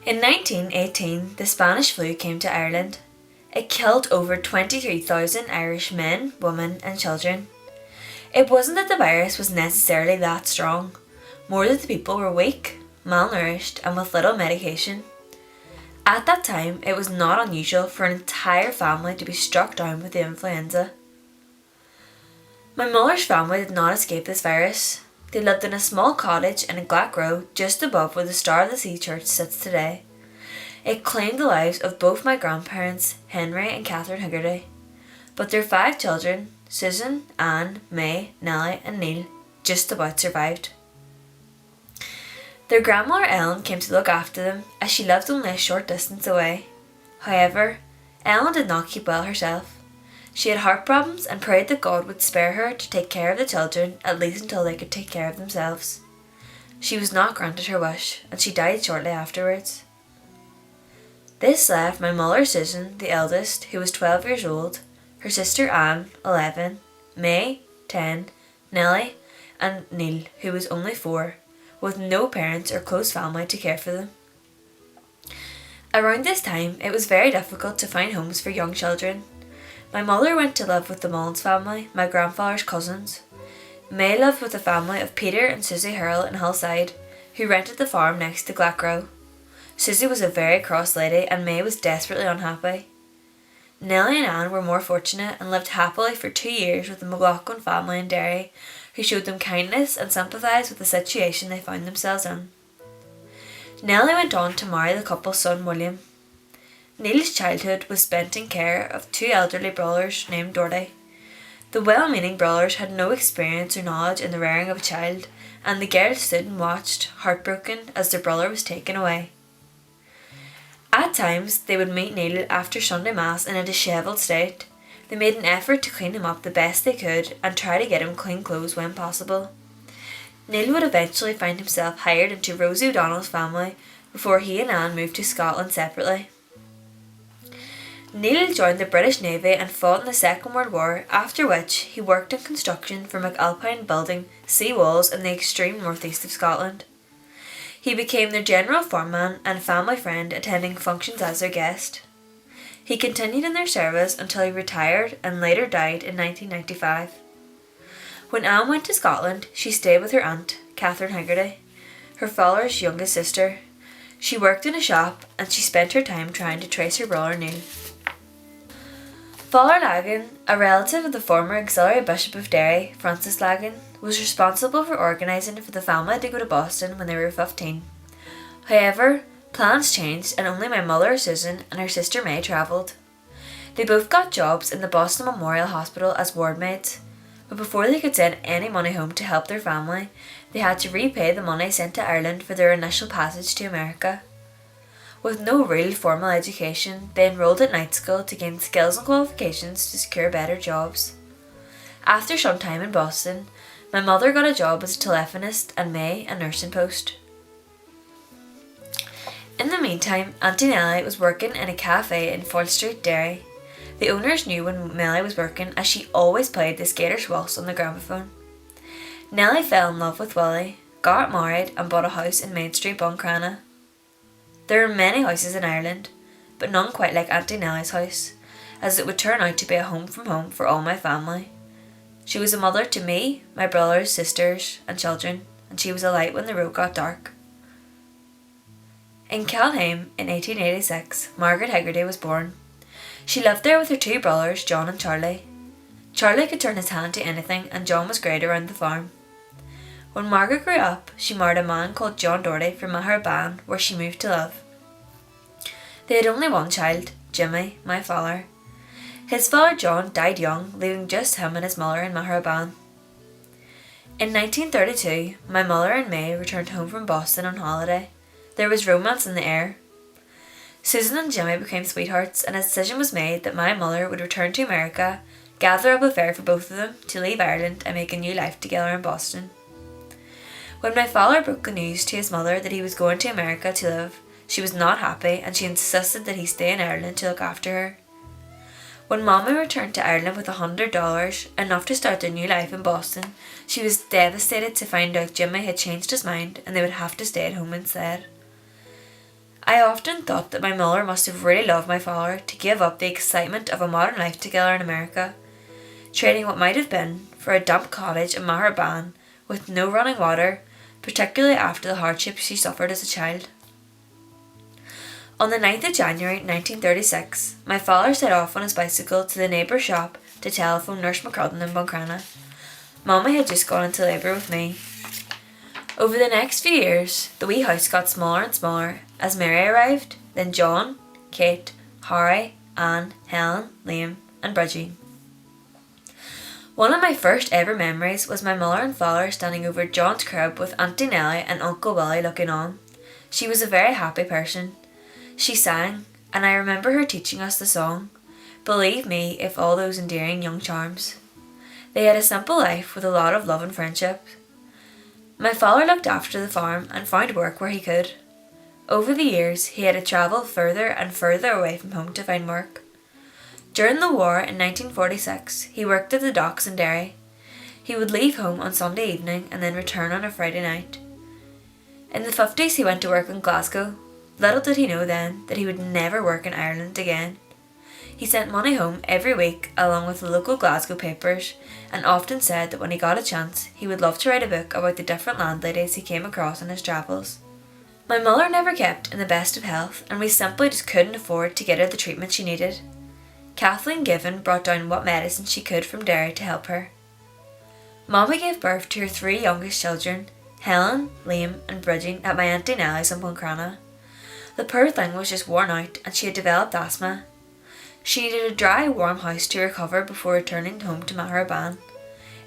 In 1918, the Spanish flu came to Ireland. It killed over 23,000 Irish men, women and children. It wasn't that the virus was necessarily that strong, more that the people were weak, malnourished and with little medication. At that time, it was not unusual for an entire family to be struck down with the influenza. My mother's family did not escape this virus. They lived in a small cottage in a Glac Row just above where the Star of the Sea Church sits today. It claimed the lives of both my grandparents, Henry and Catherine Higgerty, but their 5 children, Susan, Anne, May, Nellie and Neil, just about survived. Their grandmother Ellen came to look after them as she lived only a short distance away. However, Ellen did not keep well herself. She had heart problems and prayed that God would spare her to take care of the children at least until they could take care of themselves. She was not granted her wish and she died shortly afterwards. This left my mother Susan, the eldest, who was 12 years old, her sister Anne, 11, May, 10, Nellie and Neil, who was only 4, with no parents or close family to care for them. Around this time, it was very difficult to find homes for young children. My mother went to live with the Mullins family, my grandfather's cousins. May lived with the family of Peter and Susie Hurrell in Hillside, who rented the farm next to Glac Row. Susie was a very cross lady and May was desperately unhappy. Nellie and Anne were more fortunate and lived happily for 2 years with the McLaughlin family in Derry, who showed them kindness and sympathised with the situation they found themselves in. Nellie went on to marry the couple's son William. Neil's childhood was spent in care of 2 elderly brothers named Dorothy. The well-meaning brothers had no experience or knowledge in the rearing of a child, and the girls stood and watched, heartbroken, as their brother was taken away. At times, they would meet Neil after Sunday Mass in a dishevelled state. They made an effort to clean him up the best they could and try to get him clean clothes when possible. Neil would eventually find himself hired into Rosie O'Donnell's family before he and Anne moved to Scotland separately. Neil joined the British Navy and fought in the Second World War, after which he worked in construction for McAlpine building sea walls in the extreme northeast of Scotland. He became their general foreman and family friend, attending functions as their guest. He continued in their service until he retired and later died in 1995. When Anne went to Scotland, she stayed with her aunt, Catherine Higgerty, her father's youngest sister. She worked in a shop and she spent her time trying to trace her brother Neil. Father Lagan, a relative of the former auxiliary bishop of Derry, Francis Lagan, was responsible for organising for the family to go to Boston when they were 15. However, plans changed and only my mother Susan and her sister May travelled. They both got jobs in the Boston Memorial Hospital as ward maids, but before they could send any money home to help their family, they had to repay the money sent to Ireland for their initial passage to America. With no real formal education, they enrolled at night school to gain skills and qualifications to secure better jobs. After some time in Boston, my mother got a job as a telephonist and May a nursing post. In the meantime, Auntie Nellie was working in a cafe in Fort Street, Derry. The owners knew when Nellie was working as she always played the Skater's Waltz on the gramophone. Nellie fell in love with Willie, got married and bought a house in Main Street, Buncrana. There are many houses in Ireland, but none quite like Auntie Nellie's house, as it would turn out to be a home from home for all my family. She was a mother to me, my brothers, sisters and children, and she was a light when the road got dark. In Kelheim in 1886, Margaret Higgerty was born. She lived there with her 2 brothers, John and Charlie. Charlie could turn his hand to anything and John was great around the farm. When Margaret grew up, she married a man called John Doherty from Maharaban, where she moved to live. They had only one child, Jimmy, my father. His father John died young, leaving just him and his mother in Maharaban. In 1932, my mother and May returned home from Boston on holiday. There was romance in the air. Susan and Jimmy became sweethearts and a decision was made that my mother would return to America, gather up a fare for both of them to leave Ireland and make a new life together in Boston. When my father broke the news to his mother that he was going to America to live, she was not happy and she insisted that he stay in Ireland to look after her. When Mama returned to Ireland with $100, enough to start their new life in Boston, she was devastated to find out Jimmy had changed his mind and they would have to stay at home instead. I often thought that my mother must have really loved my father to give up the excitement of a modern life together in America, trading what might have been for a damp cottage in Maharaban with no running water, particularly after the hardships she suffered as a child. On the 9th of January 1936, my father set off on his bicycle to the neighbour's shop to telephone Nurse McCrudden in Buncrana. Mamma had just gone into labour with me. Over the next few years, the wee house got smaller and smaller as Mary arrived, then John, Kate, Harry, Anne, Helen, Liam and Bridgie. One of my first ever memories was my mother and father standing over John's crib with Auntie Nellie and Uncle Willie looking on. She was a very happy person. She sang, and I remember her teaching us the song, "Believe Me If All Those Endearing Young Charms." They had a simple life with a lot of love and friendship. My father looked after the farm and found work where he could. Over the years, he had to travel further and further away from home to find work. During the war in 1946, he worked at the docks in Derry. He would leave home on Sunday evening and then return on a Friday night. In the 50s, he went to work in Glasgow. Little did he know then that he would never work in Ireland again. He sent money home every week along with the local Glasgow papers, and often said that when he got a chance he would love to write a book about the different landladies he came across in his travels. My mother never kept in the best of health, and we simply just couldn't afford to get her the treatment she needed. Kathleen Given brought down what medicine she could from Derry to help her. Mommy gave birth to her 3 youngest children, Helen, Liam and Bridgie, at my Auntie Nellie's in Buncrana. The poor thing was just worn out and she had developed asthma. She needed a dry, warm house to recover before returning home to Maharaban.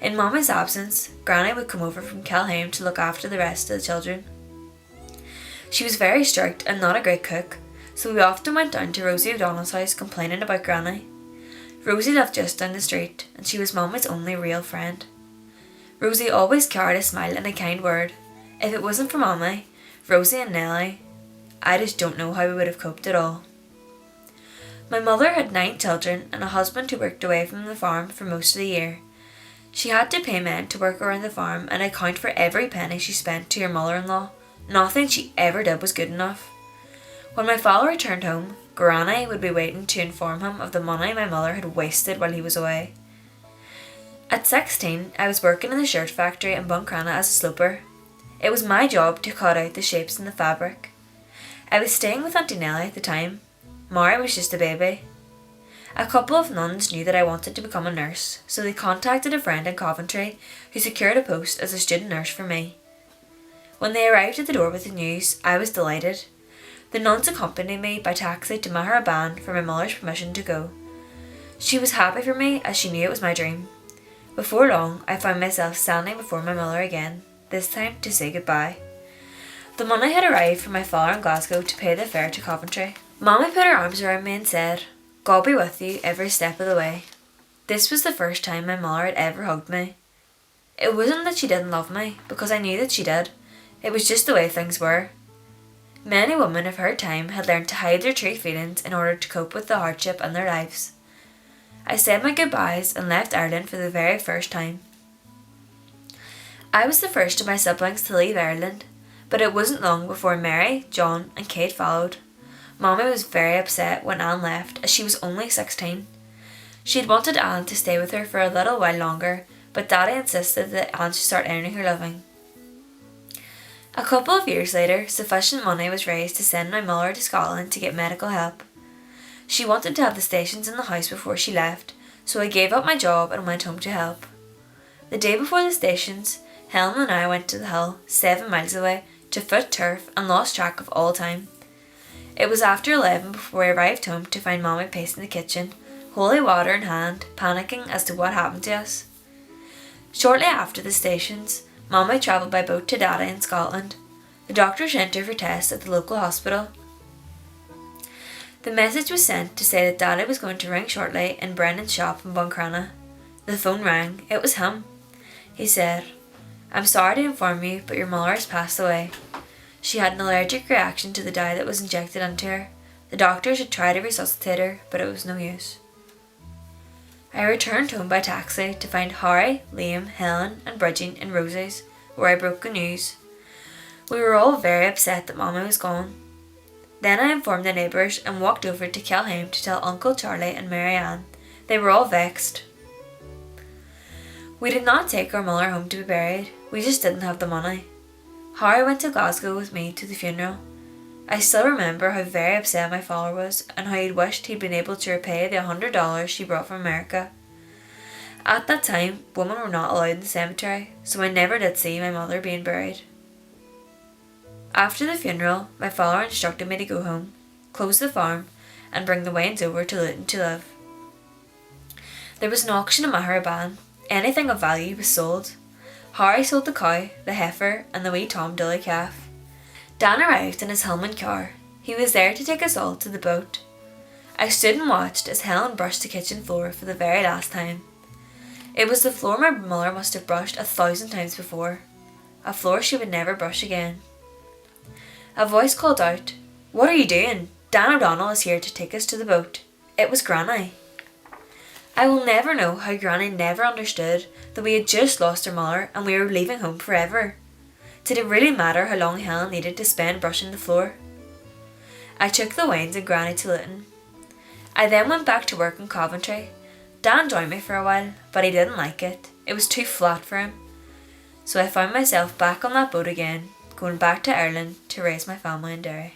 In Mommy's absence, Granny would come over from Kelheim to look after the rest of the children. She was very strict and not a great cook, so we often went down to Rosie O'Donnell's house complaining about Granny. Rosie lived just down the street and she was Mommy's only real friend. Rosie always carried a smile and a kind word. If it wasn't for Mommy, Rosie and Nellie, I just don't know how we would have coped at all. My mother had 9 children and a husband who worked away from the farm for most of the year. She had to pay men to work around the farm and account for every penny she spent to her mother-in-law. Nothing she ever did was good enough. When my father returned home, Granny would be waiting to inform him of the money my mother had wasted while he was away. At 16, I was working in the shirt factory in Buncrana as a sloper. It was my job to cut out the shapes in the fabric. I was staying with Auntie Nellie at the time. Mary was just a baby. A couple of nuns knew that I wanted to become a nurse, so they contacted a friend in Coventry who secured a post as a student nurse for me. When they arrived at the door with the news, I was delighted. The nuns accompanied me by taxi to Maharaban for my mother's permission to go. She was happy for me as she knew it was my dream. Before long, I found myself standing before my mother again, this time to say goodbye. The money had arrived from my father in Glasgow to pay the fare to Coventry. Mommy put her arms around me and said, "God be with you every step of the way." This was the first time my mother had ever hugged me. It wasn't that she didn't love me, because I knew that she did. It was just the way things were. Many women of her time had learned to hide their true feelings in order to cope with the hardship in their lives. I said my goodbyes and left Ireland for the very first time. I was the first of my siblings to leave Ireland, but it wasn't long before Mary, John and Kate followed. Mommy was very upset when Anne left, as she was only 16. She had wanted Anne to stay with her for a little while longer, but Daddy insisted that Anne should start earning her living. A couple of years later, sufficient money was raised to send my mother to Scotland to get medical help. She wanted to have the stations in the house before she left, so I gave up my job and went home to help. The day before the stations, Helen and I went to the hill, 7 miles away, to foot turf and lost track of all time. It was after 11 before I arrived home to find Mommy pacing the kitchen, holy water in hand, panicking as to what happened to us. Shortly after the stations, Mommy travelled by boat to Daddy in Scotland. The doctor sent her for tests at the local hospital. The message was sent to say that Daddy was going to ring shortly in Brennan's shop in Buncrana. The phone rang. It was him. He said, "I'm sorry to inform you, but your mother has passed away. She had an allergic reaction to the dye that was injected into her. The doctors had tried to resuscitate her, but it was no use." I returned home by taxi to find Harry, Liam, Helen and Bridget in Rosie's, where I broke the news. We were all very upset that Mommy was gone. Then I informed the neighbours and walked over to Kelheim to tell Uncle Charlie and Mary Ann. They were all vexed. We did not take our mother home to be buried, we just didn't have the money. Harry went to Glasgow with me to the funeral. I still remember how very upset my father was and how he'd wished he'd been able to repay the $100 she brought from America. At that time, women were not allowed in the cemetery, so I never did see my mother being buried. After the funeral, my father instructed me to go home, close the farm, and bring the wains over to Luton to live. There was an auction in Maharaban. Anything of value was sold. Harry sold the cow, the heifer, and the wee Tom Dilly calf. Dan arrived in his Hillman car. He was there to take us all to the boat. I stood and watched as Helen brushed the kitchen floor for the very last time. It was the floor my mother must have brushed 1,000 times before. A floor she would never brush again. A voice called out, "What are you doing? Dan O'Donnell is here to take us to the boat." It was Granny. I will never know how Granny never understood that we had just lost her mother and we were leaving home forever. Did it really matter how long Helen needed to spend brushing the floor? I took the wains and Granny to Luton. I then went back to work in Coventry. Dan joined me for a while, but he didn't like it. It was too flat for him. So I found myself back on that boat again, going back to Ireland to raise my family in Derry.